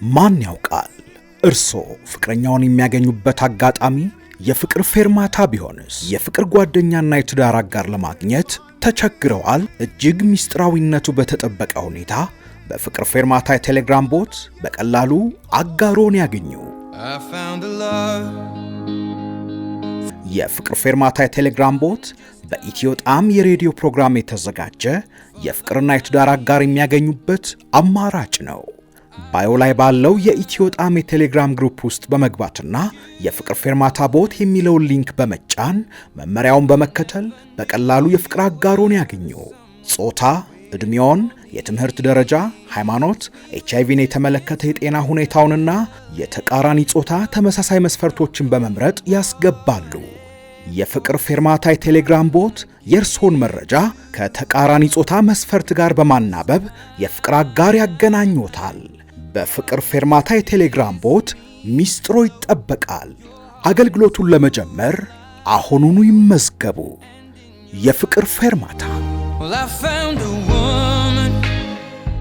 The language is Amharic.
ማን ያውቃል? እርሶ ፍቅረኛውን የሚያገኙበት አጋጣሚ የፍቅር ፌርማታ ቢሆንስ? የፍቅር ጓደኛና የትዳር አጋር ለማግኘት ተቸግረዋል? እጅግ ሚስጥራዊነቱ በተጠበቀ ሁኔታ በፍቅር ፌርማታ የቴሌግራም ቦት በቀላሉ አጋሮን ያገኙ። የፍቅር ፌርማታ የቴሌግራም ቦት በኢትዮ ጣዕም የሬዲዮ ፕሮግራም የተዘጋጀ የፍቅርና የትዳር አጋር የሚያገኙበት አማራጭ ነው። ባዮ ላይ ባለው የኢትዮ ጣዕም የቴሌግራም ግሩፕ ውስጥ በመግባትና የፍቅር ፌርማታ ቦት የሚለውን ሊንክ በመጫን መመሪያውን በመከተል በቀላሉ የፍቅር አጋሮን ያገኙ። ጾታ፣ ዕድሜውን፣ የትምህርት ደረጃ፣ ሃይማኖት፣ ኤችአይቪን የተመለከተ የጤና ሁኔታውንና የተቃራኒ ጾታ ተመሳሳይ መስፈርቶችን በመምረጥ ያስገባሉ። የፍቅር ፌርማታ የቴሌግራም ቦት የእርሶን መረጃ ከተቃራኒ ጾታ መስፈርት ጋር በማናበብ የፍቅር አጋር ያገናኙታል። በፍቅር ፌርማታ የቴሌግራም ቦት ሚስጥሮ ይጠበቃል። አገልግሎቱን ለመጀመር አሁኑኑ ይመዝገቡ። የፍቅር ፌርማታ